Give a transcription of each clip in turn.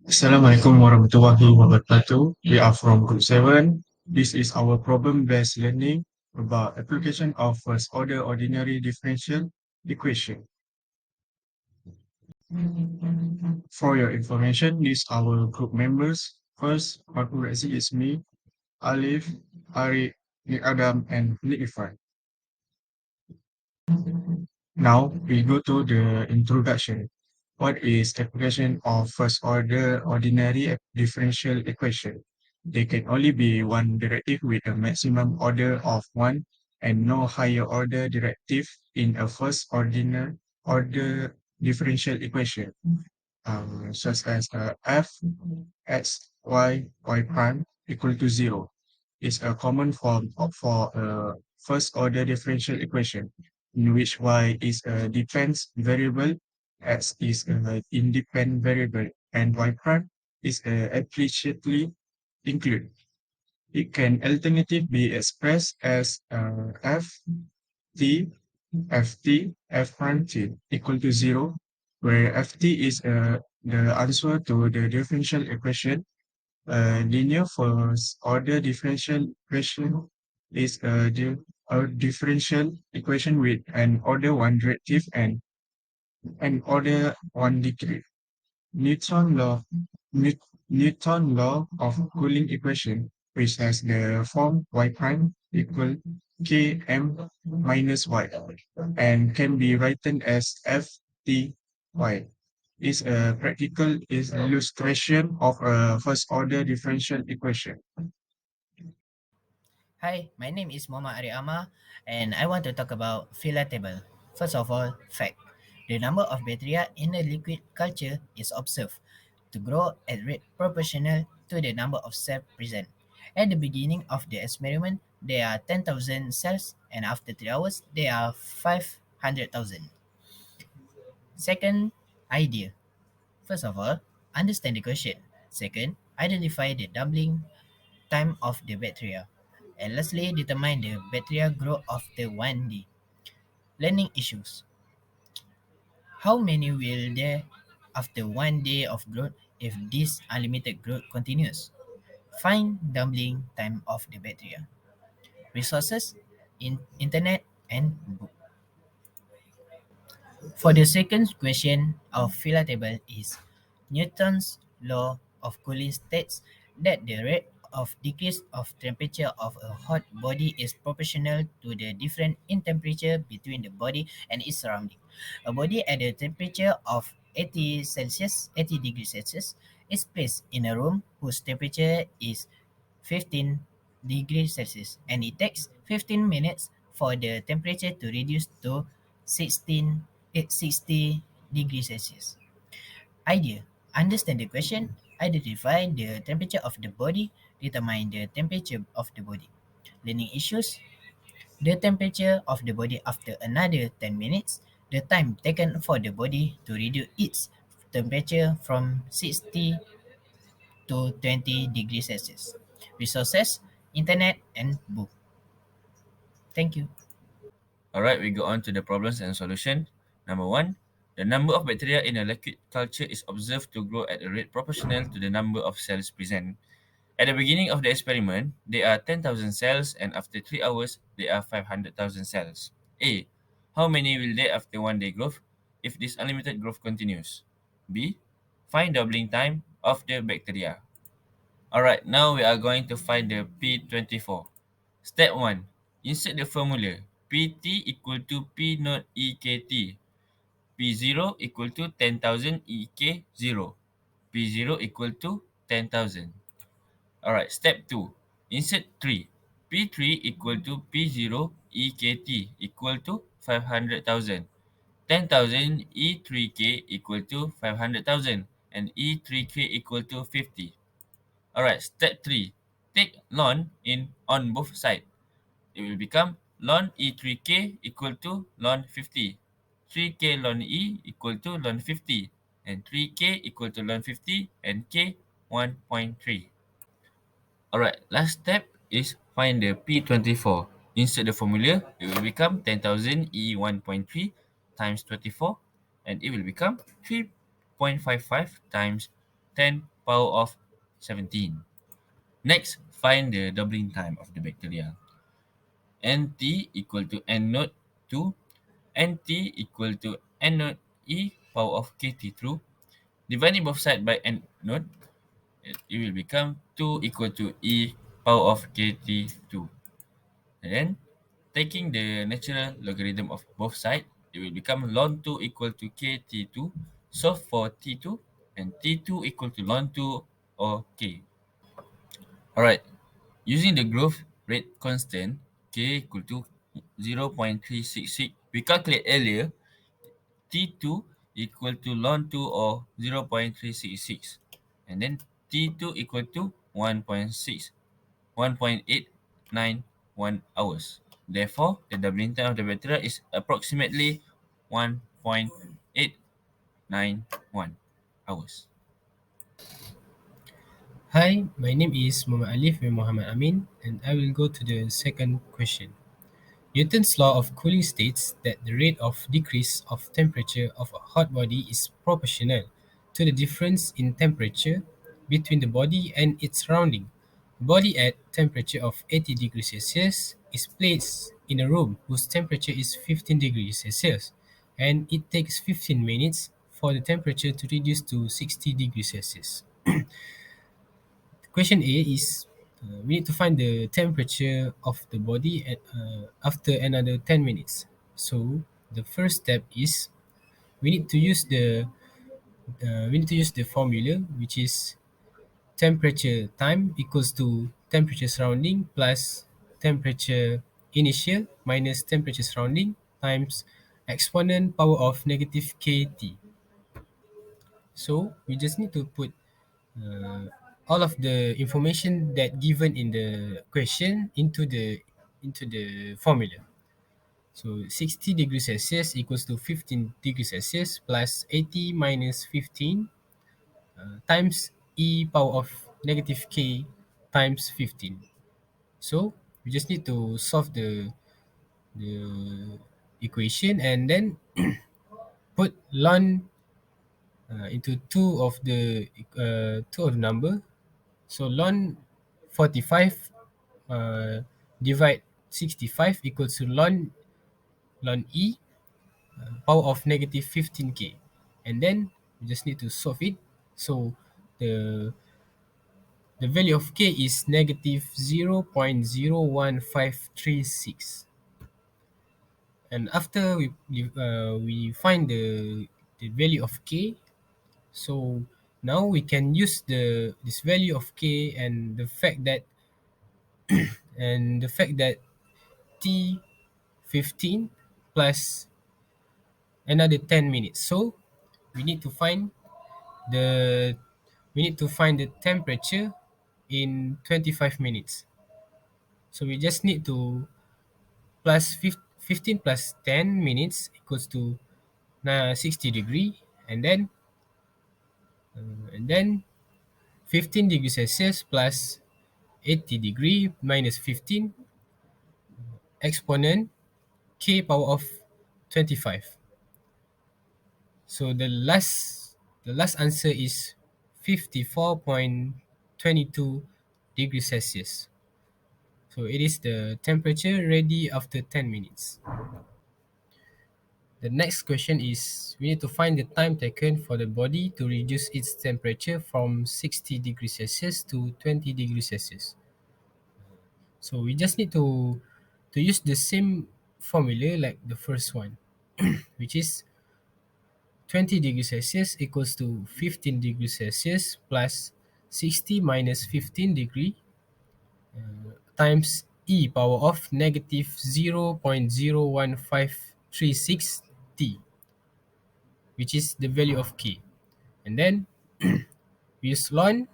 Assalamualaikum warahmatullahi wabarakatuh. We are from Group 7. This is our problem-based learning about application of first order ordinary differential equation. For your information, these our group members. First, Fatul Razi is me, Alif, Ari, Nick Adam, and Nick Ifan. Now we go to the introduction. What is application of first order ordinary differential equation? There can only be one derivative with a maximum order of one and no higher order derivative in a first ordinary order differential equation, such as f x y prime equal to 0 is a common form for a first order differential equation in which y is a depends variable, x is an independent variable, and y prime is implicitly included. It can alternatively be expressed as f t f prime t equal to 0, where ft is the answer to the differential equation. Linear first order differential equation is a differential equation with an order 1 derivative and an order 1 degree. Newton law New- Newton law of cooling equation, which has the form y prime equal km minus y, and can be written as ft y, is a practical is illustration of a first order differential equation. Hi, my name is Muhammad Ariama and I want to talk about Phyla table. First of all, fact. The number of bacteria in a liquid culture is observed to grow at rate proportional to the number of cells present. At the beginning of the experiment, there are 10,000 cells and after 3 hours, there are 500,000. Second, idea. First of all, understand the question. Second, identify the doubling time of the bacteria. And lastly, determine the bacteria growth after 1 day. Learning issues. How many will there after 1 day of growth if this unlimited growth continues? Find doubling time of the bacteria. Resources, internet and book. For the second question of Phyla table is Newton's law of cooling states that the rate of decrease of temperature of a hot body is proportional to the difference in temperature between the body and its surrounding. A body at a temperature of 80 Celsius, 80 degrees Celsius, is placed in a room whose temperature is 15 degrees Celsius and it takes 15 minutes for the temperature to reduce to 60 degrees Celsius. Idea. Understand the question, identify the temperature of the body, determine the temperature of the body. Learning issues. The temperature of the body after another 10 minutes, the time taken for the body to reduce its temperature from 60 to 20 degrees Celsius. Resources, internet, and book. Thank you. Alright, we go on to the problems and solution. Number one, the number of bacteria in a liquid culture is observed to grow at a rate proportional to the number of cells present. At the beginning of the experiment, there are 10,000 cells and after 3 hours, there are 500,000 cells. A. How many will there after 1 day growth if this unlimited growth continues? B. Find doubling time of the bacteria. Alright, now we are going to find the P24. Step 1. Insert the formula. Pt equal to P naught EKT. P0 equal to 10,000 EK0. P0 equal to 10,000. Alright, step 2. Insert 3. P3 equal to P0 EKT equal to 500,000. 10,000 E3K equal to 500,000 and E3K equal to 50. Alright, step 3. Take ln in on both sides. It will become ln E3K equal to ln 50. 3K ln E equal to ln 50 and 3K equal to ln 50 and K 1.3. Alright, last step is find the P24. Insert the formula, it will become 10,000 E 1.3 times 24 and it will become 3.55 times 10 power of 17. Next, find the doubling time of the bacteria. Nt equal to N naught 2, Nt equal to N naught E power of Kt through. Dividing both sides by N naught, it will become 2 equal to E power of Kt2. And then, taking the natural logarithm of both sides, it will become ln 2 equal to Kt2. Solve for T2, and T2 equal to ln 2 or K. Alright, using the growth rate constant K equal to 0.366, we calculate earlier T2 equal to ln 2 or 0.366, and then T2 equal to 1.891 hours. Therefore, the doubling time of the bacteria is approximately 1.891 hours. Hi, my name is Muhammad Alif bin Muhammad Amin, and I will go to the second question. Newton's law of cooling states that the rate of decrease of temperature of a hot body is proportional to the difference in temperature between the body and its surrounding. A body at temperature of 80 degrees Celsius is placed in a room whose temperature is 15 degrees Celsius, and it takes 15 minutes for the temperature to reduce to 60 degrees Celsius. Question A is we need to find the temperature of the body after another 10 minutes. So the first step is we need to use the formula, which is temperature time equals to temperature surrounding plus temperature initial minus temperature surrounding times exponent power of negative kT. So we just need to put uh, all of the information that given in the question into the formula. So 60 degrees Celsius equals to 15 degrees Celsius plus 80 minus 15 times e power of negative k times 15. So we just need to solve the equation and then put ln into two of the number. So ln 45 divide 65 equals to ln e power of negative 15k, and then we just need to solve it. So the the value of k is negative 0.01536, and after we find the value of k, so now we can use this value of k and the fact that t 15 plus another 10 minutes. So we need to find the the temperature in 25 minutes. So we just need to 15 plus 10 minutes equals to 60 degree, and then 15 degrees Celsius plus 80 degree minus 15 exponent k power of 25. So the last answer is 54.22 degrees Celsius. So it is the temperature ready after 10 minutes. The next question is we need to find the time taken for the body to reduce its temperature from 60 degrees Celsius to 20 degrees Celsius. So we just need to use the same formula like the first one, which is 20 degrees Celsius equals to 15 degrees Celsius plus 60 minus 15 degree times e power of negative 0.01536 t, which is the value of k. And then we use ln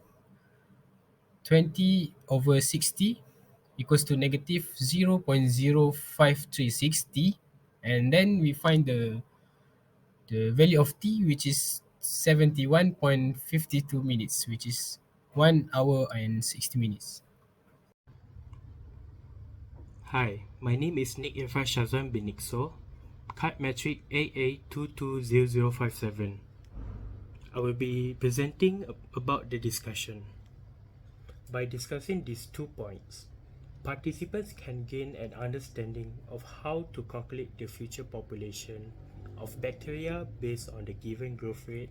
20 over 60 equals to negative 0.0536 t, and then we find the value of t, which is 71.52 minutes, which is 1 hour and 60 minutes. Hi, my name is Nick Irfan Shazwan bin Nixo, card metric AA220057. I will be presenting about the discussion. By discussing these 2 points, participants can gain an understanding of how to calculate the future population of bacteria based on the given growth rate,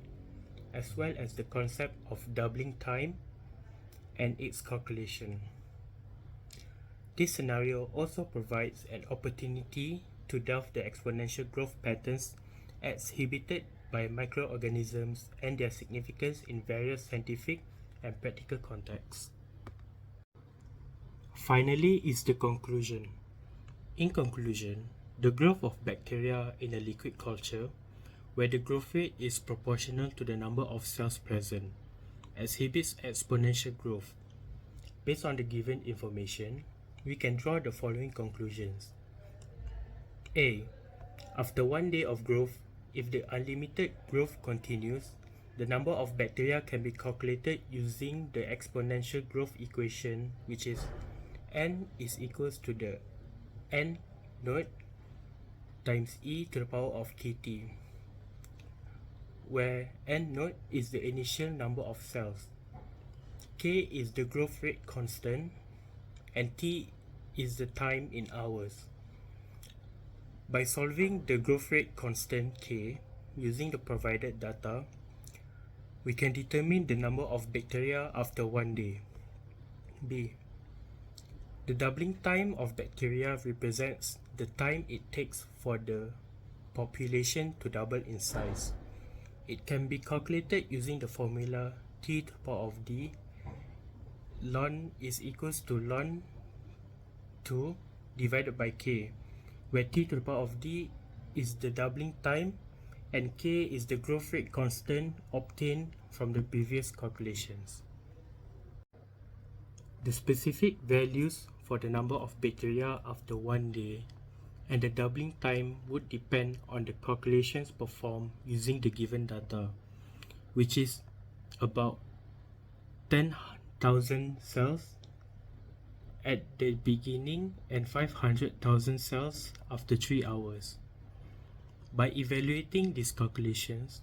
as well as the concept of doubling time and its calculation. This scenario also provides an opportunity to delve the exponential growth patterns exhibited by microorganisms and their significance in various scientific and practical contexts. Finally is the conclusion. In conclusion, the growth of bacteria in a liquid culture, where the growth rate is proportional to the number of cells present, exhibits exponential growth. Based on the given information, we can draw the following conclusions. A. After 1 day of growth, if the unlimited growth continues, the number of bacteria can be calculated using the exponential growth equation, which is n is equals to the n naught times e to the power of kt, where n naught is the initial number of cells, k is the growth rate constant, and t is the time in hours. By solving the growth rate constant k using the provided data, we can determine the number of bacteria after 1 day. B. The doubling time of bacteria represents the time it takes for the population to double in size. It can be calculated using the formula t to the power of d ln is equals to ln 2 divided by k, where t to the power of d is the doubling time and k is the growth rate constant obtained from the previous calculations. The specific values for the number of bacteria after 1 day and the doubling time would depend on the calculations performed using the given data, which is about 10,000 cells at the beginning and 500,000 cells after 3 hours. By evaluating these calculations,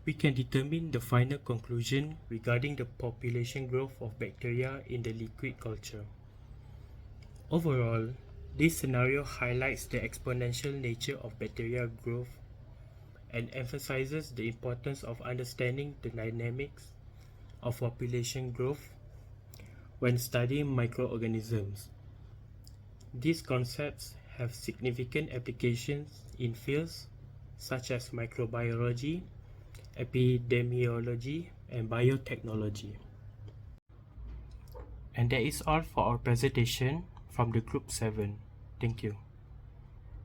we can determine the final conclusion regarding the population growth of bacteria in the liquid culture. Overall, this scenario highlights the exponential nature of bacteria growth and emphasizes the importance of understanding the dynamics of population growth when studying microorganisms. These concepts have significant applications in fields such as microbiology, epidemiology, and biotechnology. And that is all for our presentation from the Group 7. Thank you.